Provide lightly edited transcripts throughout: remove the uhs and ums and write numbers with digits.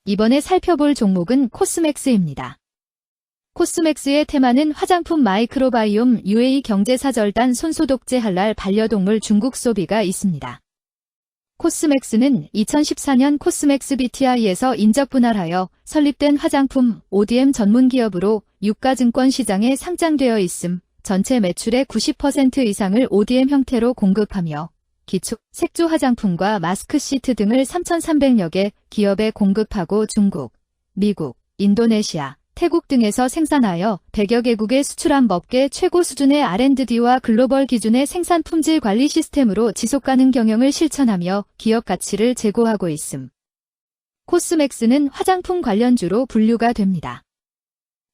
이번에 살펴볼 종목은 코스맥스입니다. 코스맥스의 테마는 화장품 마이크로바이옴 UAE 경제사절단 손소독제 할랄 반려동물 중국 소비가 있습니다. 코스맥스는 2014년 코스맥스 BTI에서 인적 분할하여 설립된 화장품 ODM 전문 기업으로 유가증권 시장에 상장되어 있음, 전체 매출의 90% 이상을 ODM 형태로 공급하며 기초, 색조 화장품과 마스크 시트 등을 3,300여 개 기업에 공급하고 중국, 미국, 인도네시아, 태국 등에서 생산하여 100여 개국에 수출한 업계 최고 수준의 R&D와 글로벌 기준의 생산 품질 관리 시스템으로 지속가능 경영을 실천하며 기업 가치를 제고하고 있음. 코스맥스는 화장품 관련주로 분류가 됩니다.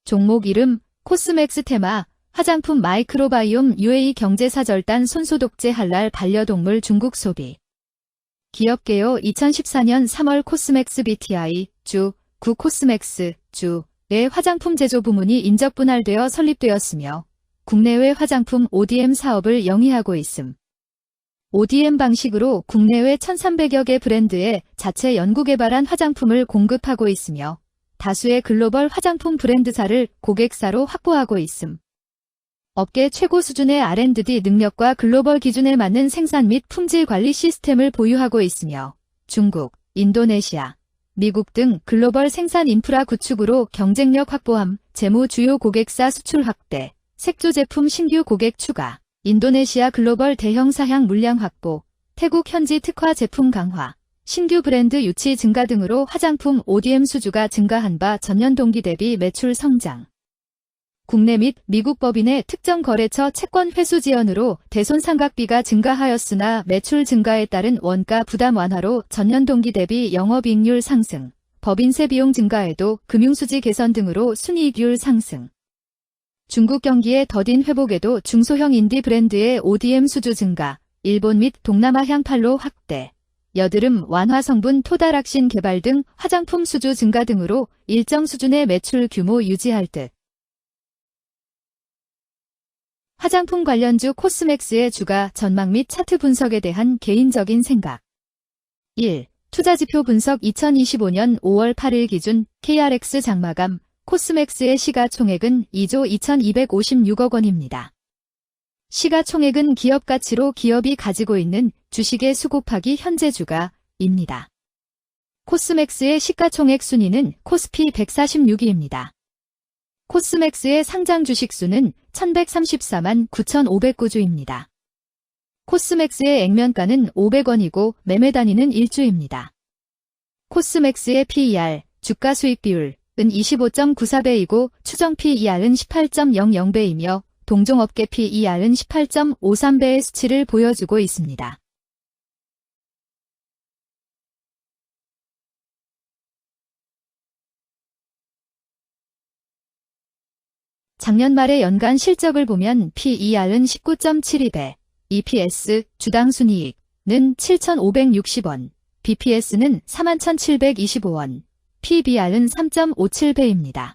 종목 이름 코스맥스 테마 화장품 마이크로바이옴 UAE 경제사절단 손소독제 할랄 반려동물 중국 소비 기업 개요 2014년 3월 코스맥스 BTI 주 9 코스맥스 주의 화장품 제조 부문이 인적 분할되어 설립되었으며 국내외 화장품 ODM 사업을 영위하고 있음. ODM 방식으로 국내외 1,300여 개 브랜드에 자체 연구개발한 화장품을 공급하고 있으며 다수의 글로벌 화장품 브랜드사를 고객사로 확보하고 있음. 업계 최고 수준의 R&D 능력과 글로벌 기준에 맞는 생산 및 품질 관리 시스템을 보유하고 있으며 중국, 인도네시아, 미국 등 글로벌 생산 인프라 구축으로 경쟁력 확보함, 재무 주요 고객사 수출 확대, 색조 제품 신규 고객 추가, 인도네시아 글로벌 대형 사양 물량 확보, 태국 현지 특화 제품 강화, 신규 브랜드 유치 증가 등으로 화장품 ODM 수주가 증가한 바 전년 동기 대비 매출 성장. 국내 및 미국 법인의 특정 거래처 채권 회수 지연으로 대손상각비가 증가하였으나 매출 증가에 따른 원가 부담 완화로 전년 동기 대비 영업이익률 상승, 법인세 비용 증가에도 금융수지 개선 등으로 순이익률 상승. 중국 경기의 더딘 회복에도 중소형 인디 브랜드의 ODM 수주 증가, 일본 및 동남아 향팔로 확대, 여드름 완화 성분 토다락신 개발 등 화장품 수주 증가 등으로 일정 수준의 매출 규모 유지할 듯. 화장품 관련주 코스맥스의 주가 전망 및 차트 분석에 대한 개인적인 생각. 1. 투자지표 분석 2025년 5월 8일 기준 KRX 장마감 코스맥스의 시가총액은 2조 2256억 원입니다. 시가총액은 기업가치로 기업이 가지고 있는 주식의 수 곱하기 현재 주가입니다. 코스맥스의 시가총액 순위는 코스피 146위입니다. 코스맥스의 상장 주식수는 1134만 9,509주입니다. 코스맥스의 액면가는 500원이고 매매 단위는 1주입니다. 코스맥스의 PER, 주가 수익 비율은 25.94배이고 추정 PER은 18.00배이며 동종업계 PER은 18.53배의 수치를 보여주고 있습니다. 작년 말의 연간 실적을 보면 PER은 19.72배, EPS, 주당 순이익은 7,560원, BPS는 41,725원, PBR은 3.57배입니다.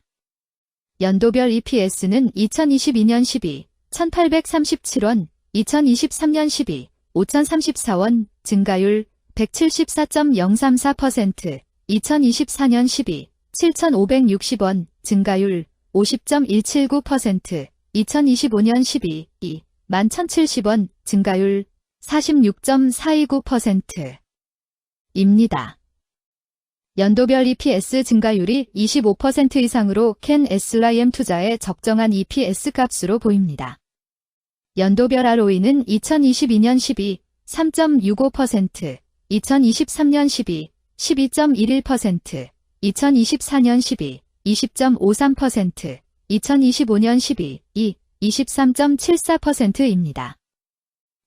연도별 EPS는 2022년 12, 1,837원, 2023년 12, 5,034원, 증가율 174.034%, 2024년 12, 7,560원, 증가율 50.179%, 2025년 12, 2, 11,070원, 증가율 46.429%입니다. 연도별 EPS 증가율이 25% 이상으로 캔 SLIM 투자의 적정한 EPS 값으로 보입니다. 연도별 ROE는 2022년 12, 3.65%, 2023년 12, 12.11%, 2024년 12, 20.53%, 2025년 12, 2, 23.74%입니다.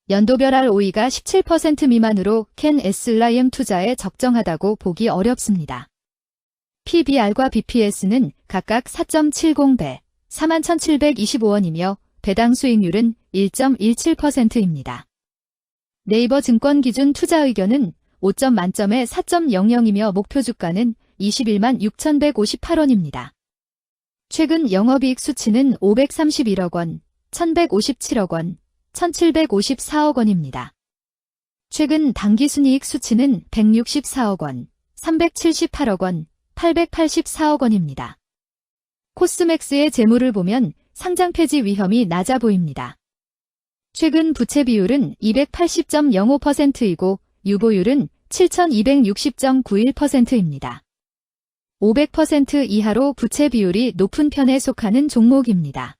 연도별 ROE가 17% 미만으로 캔 SLIM 투자에 적정하다고 보기 어렵습니다. PBR과 BPS는 각각 4.70배, 41,725원이며 배당 수익률은 1.17%입니다. 네이버 증권 기준 투자 의견은 5점 만점에 4.00이며 목표 주가는 21만 6,158원입니다. 최근 영업이익 수치는 531억 원, 1,157억 원, 1,754억 원입니다. 최근 당기순이익 수치는 164억 원, 378억 원, 884억 원입니다. 코스맥스의 재무를 보면 상장 폐지 위험이 낮아 보입니다. 최근 부채 비율은 280.05%이고 유보율은 7,260.91%입니다. 500% 이하로 부채 비율이 높은 편에 속하는 종목입니다.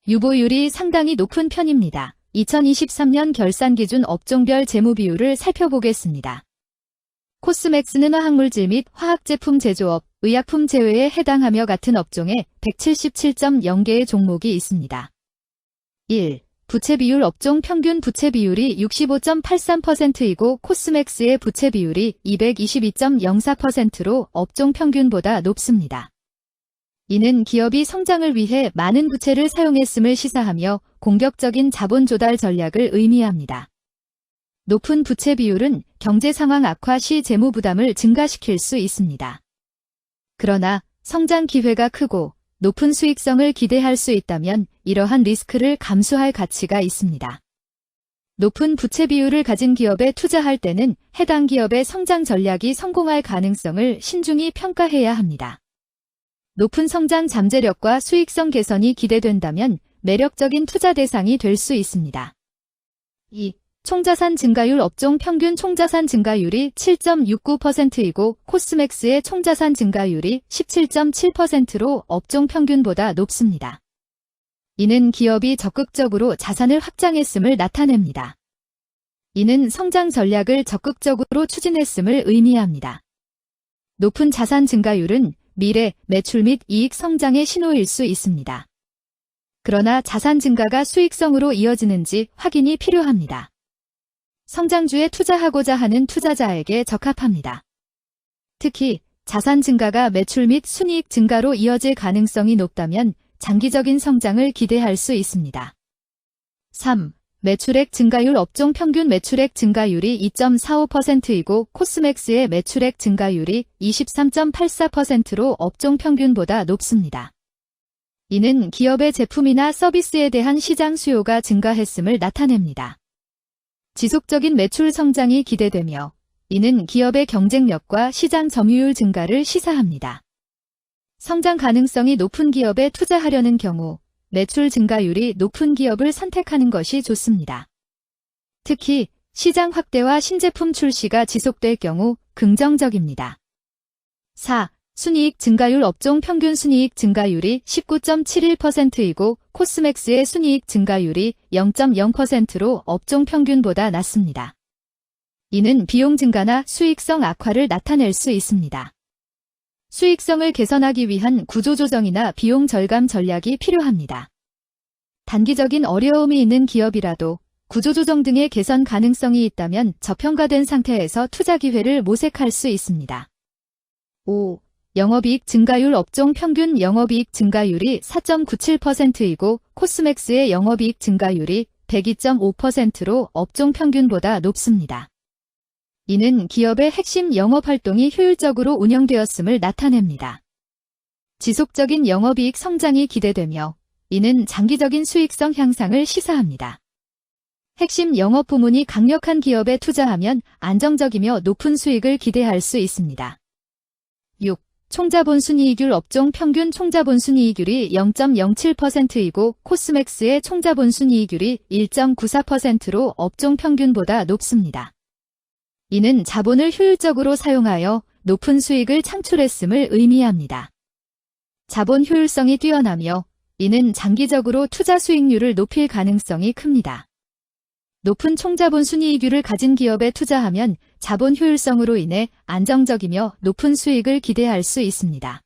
유보율이 상당히 높은 편입니다. 2023년 결산 기준 업종별 재무 비율을 살펴보겠습니다. 코스맥스는 화학물질 및 화학제품 제조업, 의약품 제외에 해당하며 같은 업종에 177.0개의 종목이 있습니다. 1. 부채 비율 업종 평균 부채 비율이 65.83%이고 코스맥스의 부채 비율이 222.04%로 업종 평균보다 높습니다. 이는 기업이 성장을 위해 많은 부채를 사용했음을 시사하며 공격적인 자본 조달 전략을 의미합니다. 높은 부채 비율은 경제 상황 악화 시 재무 부담을 증가시킬 수 있습니다. 그러나 성장 기회가 크고 높은 수익성을 기대할 수 있다면 이러한 리스크를 감수할 가치가 있습니다. 높은 부채 비율을 가진 기업에 투자할 때는 해당 기업의 성장 전략이 성공할 가능성을 신중히 평가해야 합니다. 높은 성장 잠재력과 수익성 개선이 기대된다면 매력적인 투자 대상이 될 수 있습니다. 2. 총자산 증가율 업종 평균 총자산 증가율이 7.69%이고 코스맥스의 총자산 증가율이 17.7%로 업종 평균보다 높습니다. 이는 기업이 적극적으로 자산을 확장했음을 나타냅니다. 이는 성장 전략을 적극적으로 추진했음을 의미합니다. 높은 자산 증가율은 미래, 매출 및 이익 성장의 신호일 수 있습니다. 그러나 자산 증가가 수익성으로 이어지는지 확인이 필요합니다. 성장주에 투자하고자 하는 투자자에게 적합합니다. 특히 자산 증가가 매출 및 순이익 증가로 이어질 가능성이 높다면 장기적인 성장을 기대할 수 있습니다. 3. 매출액 증가율 업종 평균 매출액 증가율이 2.45%이고 코스맥스의 매출액 증가율이 23.84%로 업종 평균보다 높습니다. 이는 기업의 제품이나 서비스에 대한 시장 수요가 증가했음을 나타냅니다. 지속적인 매출 성장이 기대되며 이는 기업의 경쟁력과 시장 점유율 증가를 시사합니다. 성장 가능성이 높은 기업에 투자하려는 경우 매출 증가율이 높은 기업을 선택하는 것이 좋습니다. 특히 시장 확대와 신제품 출시가 지속될 경우 긍정적입니다. 4. 순이익 증가율 업종 평균 순이익 증가율이 19.71%이고 코스맥스의 순이익 증가율이 0.0%로 업종 평균보다 낮습니다. 이는 비용 증가나 수익성 악화를 나타낼 수 있습니다. 수익성을 개선하기 위한 구조조정이나 비용 절감 전략이 필요합니다. 단기적인 어려움이 있는 기업이라도 구조조정 등의 개선 가능성이 있다면 저평가된 상태에서 투자 기회를 모색할 수 있습니다. 5. 영업이익 증가율 업종 평균 영업이익 증가율이 4.97%이고 코스맥스의 영업이익 증가율이 102.5%로 업종 평균보다 높습니다. 이는 기업의 핵심 영업활동이 효율적으로 운영되었음을 나타냅니다. 지속적인 영업이익 성장이 기대되며 이는 장기적인 수익성 향상을 시사합니다. 핵심 영업 부문이 강력한 기업에 투자하면 안정적이며 높은 수익을 기대할 수 있습니다. 6. 총자본 순이익률 업종 평균 총자본 순이익률이 0.07%이고 코스맥스의 총자본 순이익률이 1.94%로 업종 평균보다 높습니다. 이는 자본을 효율적으로 사용하여 높은 수익을 창출했음을 의미합니다. 자본 효율성이 뛰어나며 이는 장기적으로 투자 수익률을 높일 가능성이 큽니다. 높은 총자본 순이익률을 가진 기업에 투자하면 자본 효율성으로 인해 안정적이며 높은 수익을 기대할 수 있습니다.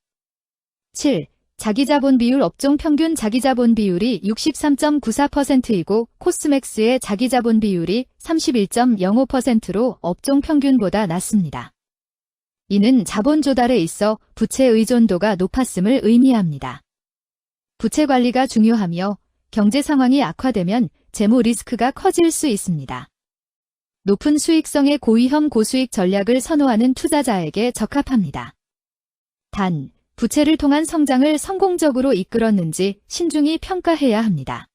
7. 자기자본 비율 업종 평균 자기자본 비율이 63.94%이고 코스맥스의 자기자본 비율이 31.05%로 업종 평균보다 낮습니다. 이는 자본 조달에 있어 부채 의존도가 높았음을 의미합니다. 부채 관리가 중요하며 경제 상황이 악화되면 재무 리스크가 커질 수 있습니다. 높은 수익성의 고위험 고수익 전략을 선호하는 투자자에게 적합합니다. 단, 부채를 통한 성장을 성공적으로 이끌었는지 신중히 평가해야 합니다.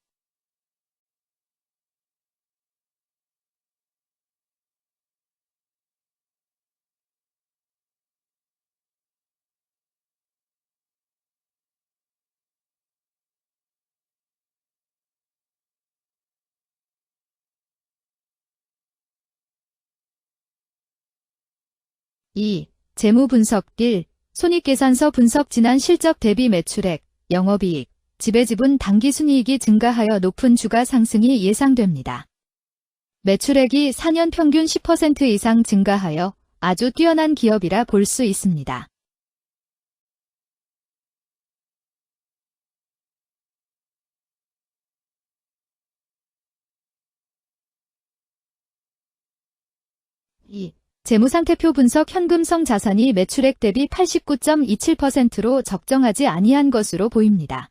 2. 재무 분석 1. 손익계산서 분석 지난 실적 대비 매출액, 영업이익, 지배지분 당기순이익이 증가하여 높은 주가 상승이 예상됩니다. 매출액이 4년 평균 10% 이상 증가하여 아주 뛰어난 기업이라 볼 수 있습니다. 이 재무상태표 분석 현금성 자산이 매출액 대비 89.27%로 적정하지 아니한 것으로 보입니다.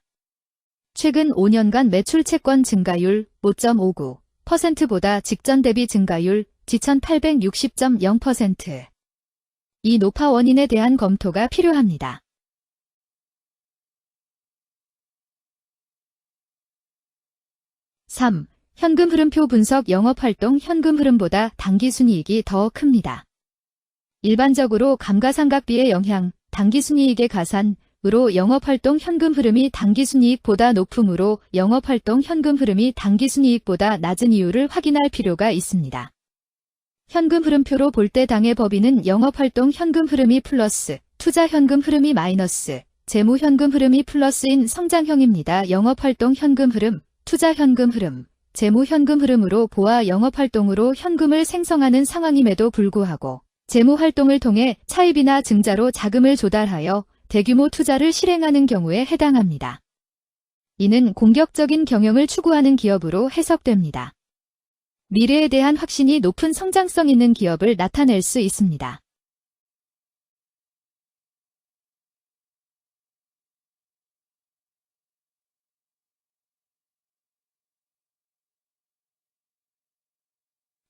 최근 5년간 매출 채권 증가율 5.59%보다 직전 대비 증가율 2860.0%. 이 노파 원인에 대한 검토가 필요합니다. (3) 현금 흐름표 분석 영업활동 현금 흐름보다 당기순이익이 더 큽니다. 일반적으로 감가상각비의 영향, 당기순이익의 가산으로 영업활동 현금 흐름이 당기순이익보다 높으므로 영업활동 현금 흐름이 당기순이익보다 낮은 이유를 확인할 필요가 있습니다. 현금 흐름표로 볼 때 당해 법인은 영업활동 현금 흐름이 플러스, 투자 현금 흐름이 마이너스, 재무 현금 흐름이 플러스인 성장형입니다. 영업활동 현금 흐름, 투자 현금 흐름, 재무 현금 흐름으로 보아 영업활동으로 현금을 생성하는 상황임에도 불구하고 재무 활동을 통해 차입이나 증자로 자금을 조달하여 대규모 투자를 실행하는 경우에 해당합니다. 이는 공격적인 경영을 추구하는 기업으로 해석됩니다. 미래에 대한 확신이 높은 성장성 있는 기업을 나타낼 수 있습니다.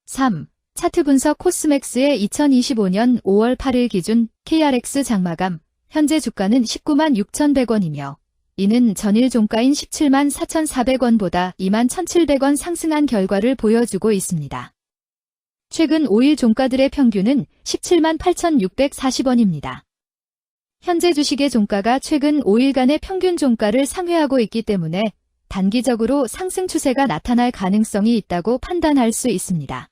(3) 차트 분석 코스맥스의 2025년 5월 8일 기준 KRX 장마감, 현재 주가는 196,100원이며 이는 전일 종가인 174,400원보다 21,700원 상승한 결과를 보여주고 있습니다. 최근 5일 종가들의 평균은 178,640원입니다. 현재 주식의 종가가 최근 5일간의 평균 종가를 상회하고 있기 때문에 단기적으로 상승 추세가 나타날 가능성이 있다고 판단할 수 있습니다.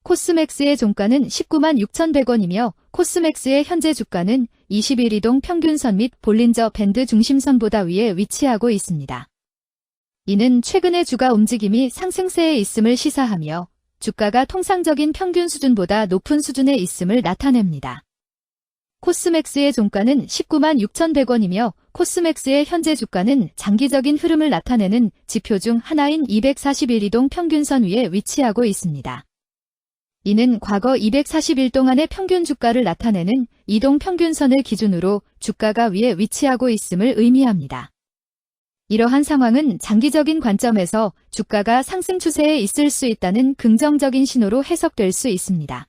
코스맥스의 종가는 196,100원이며 코스맥스의 현재 주가는 20일 이동 평균선 및 볼린저 밴드 중심선보다 위에 위치하고 있습니다. 이는 최근의 주가 움직임이 상승세에 있음을 시사하며 주가가 통상적인 평균 수준보다 높은 수준에 있음을 나타냅니다. 코스맥스의 종가는 196,100원이며 코스맥스의 현재 주가는 장기적인 흐름을 나타내는 지표 중 하나인 241 이동 평균선 위에 위치하고 있습니다. 이는 과거 240일 동안의 평균 주가를 나타내는 이동 평균선을 기준으로 주가가 위에 위치하고 있음을 의미합니다. 이러한 상황은 장기적인 관점에서 주가가 상승 추세에 있을 수 있다는 긍정적인 신호로 해석될 수 있습니다.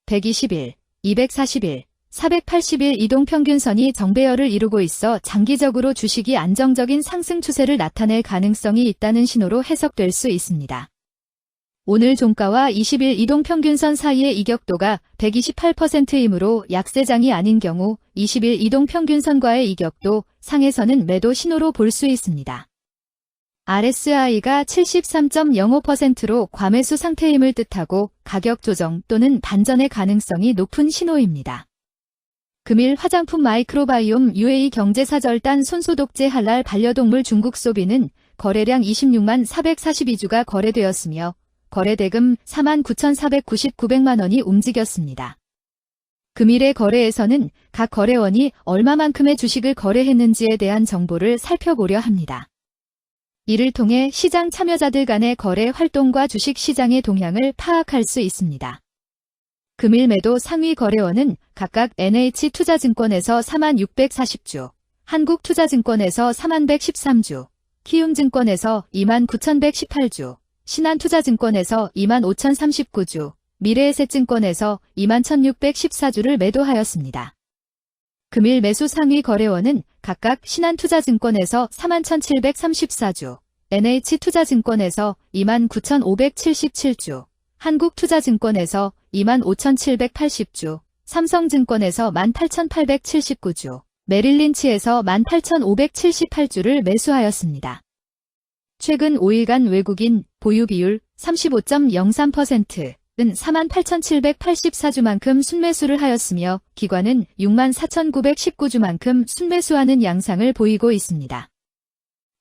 120일, 240일, 480일 이동 평균선이 정배열을 이루고 있어 장기적으로 주식이 안정적인 상승 추세를 나타낼 가능성이 있다는 신호로 해석될 수 있습니다. 오늘 종가와 20일 이동평균선 사이의 이격도가 128%이므로 약세장이 아닌 경우 20일 이동평균선과의 이격도 상에서는 매도 신호로 볼 수 있습니다. RSI가 73.05%로 과매수 상태임을 뜻하고 가격 조정 또는 반전의 가능성이 높은 신호입니다. 금일 화장품 마이크로바이옴 UAE 경제사절단 손소독제 할랄 반려동물 중국 소비는 거래량 26만 442주가 거래되었으며 거래대금 49,499만 원이 움직였습니다. 금일의 거래에서는 각 거래원이 얼마만큼의 주식을 거래했는지에 대한 정보를 살펴보려 합니다. 이를 통해 시장 참여자들 간의 거래 활동과 주식 시장의 동향을 파악할 수 있습니다. 금일 매도 상위 거래원은 각각 NH투자증권에서 46,140주, 한국투자증권에서 41,113주, 키움증권에서 29,118주, 신한투자증권에서 25,039주, 미래에셋증권에서 21,614주를 매도하였습니다. 금일 매수 상위 거래원은 각각 신한투자증권에서 41,734주, NH투자증권에서 29,577주, 한국투자증권에서 25,780주, 삼성증권에서 18,879주, 메릴린치에서 18,578주를 매수하였습니다. 최근 5일간 외국인 보유 비율 35.03%, 48,784주만큼 순매수를 하였으며 기관은 64,919주만큼 순매수하는 양상을 보이고 있습니다.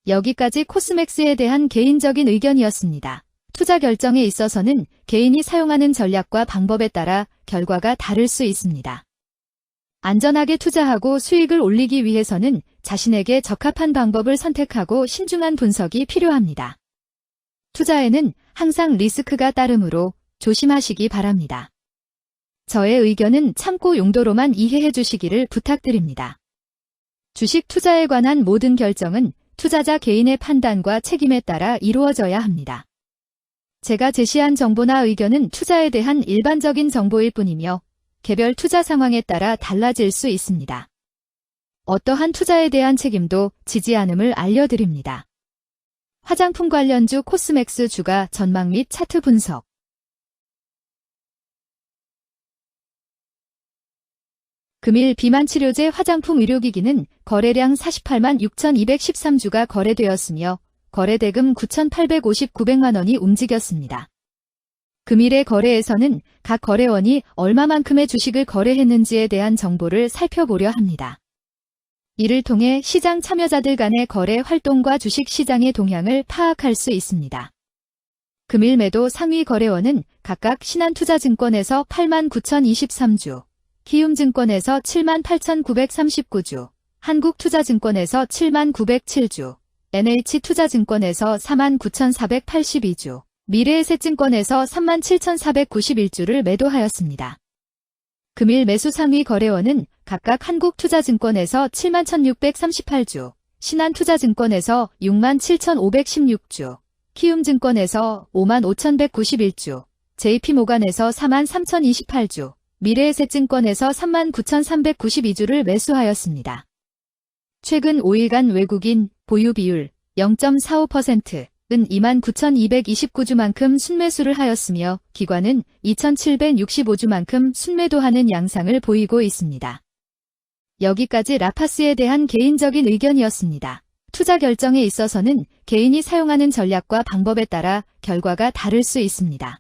여기까지 코스맥스에 대한 개인적인 의견이었습니다. 투자 결정에 있어서는 개인이 사용하는 전략과 방법에 따라 결과가 다를 수 있습니다. 안전하게 투자하고 수익을 올리기 위해서는 자신에게 적합한 방법을 선택하고 신중한 분석이 필요합니다. 투자에는 항상 리스크가 따르므로 조심하시기 바랍니다. 저의 의견은 참고 용도로만 이해해 주시기를 부탁드립니다. 주식 투자에 관한 모든 결정은 투자자 개인의 판단과 책임에 따라 이루어져야 합니다. 제가 제시한 정보나 의견은 투자에 대한 일반적인 정보일 뿐이며 개별 투자 상황에 따라 달라질 수 있습니다. 어떠한 투자에 대한 책임도 지지 않음을 알려드립니다. 화장품 관련주 코스맥스 주가 전망 및 차트 분석. 금일 비만치료제 화장품 의료기기는 거래량 48만 6,213주가 거래되었으며 거래대금 9,859백만 원이 움직였습니다. 금일의 거래에서는 각 거래원이 얼마만큼의 주식을 거래했는지에 대한 정보를 살펴보려 합니다. 이를 통해 시장 참여자들 간의 거래 활동과 주식 시장의 동향을 파악할 수 있습니다. 금일 매도 상위 거래원은 각각 신한투자증권에서 8만 9,023주, 키움증권에서 7만 8,939주, 한국투자증권에서 7만 907주, NH투자증권에서 4만 9,482주, 미래에셋증권에서 3만 7,491주를 매도하였습니다. 금일 매수 상위 거래원은 각각 한국투자증권에서 7만 1,638주, 신한투자증권에서 6만 7,516주, 키움증권에서 5만 5,191주, JP모간에서 4만 3,028주, 미래에셋증권에서 3만 9,392주를 매수하였습니다. 최근 5일간 외국인 보유 비율 0.45%은 29,229주만큼 순매수를 하였으며 기관은 2,765주만큼 순매도하는 양상을 보이고 있습니다. 여기까지 라파스에 대한 개인적인 의견이었습니다. 투자 결정에 있어서는 개인이 사용하는 전략과 방법에 따라 결과가 다를 수 있습니다.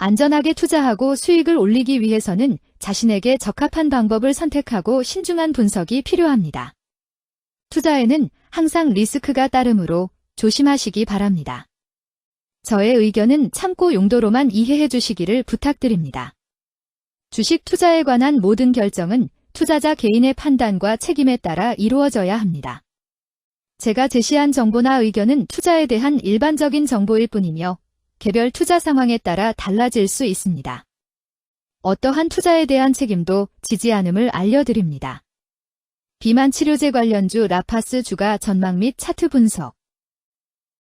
안전하게 투자하고 수익을 올리기 위해서는 자신에게 적합한 방법을 선택하고 신중한 분석이 필요합니다. 투자에는 항상 리스크가 따르므로 조심하시기 바랍니다. 저의 의견은 참고 용도로만 이해해 주시기를 부탁드립니다. 주식 투자에 관한 모든 결정은 투자자 개인의 판단과 책임에 따라 이루어져야 합니다. 제가 제시한 정보나 의견은 투자에 대한 일반적인 정보일 뿐이며 개별 투자 상황에 따라 달라질 수 있습니다. 어떠한 투자에 대한 책임도 지지 않음을 알려드립니다. 비만치료제 관련주 라파스 주가 전망 및 차트 분석.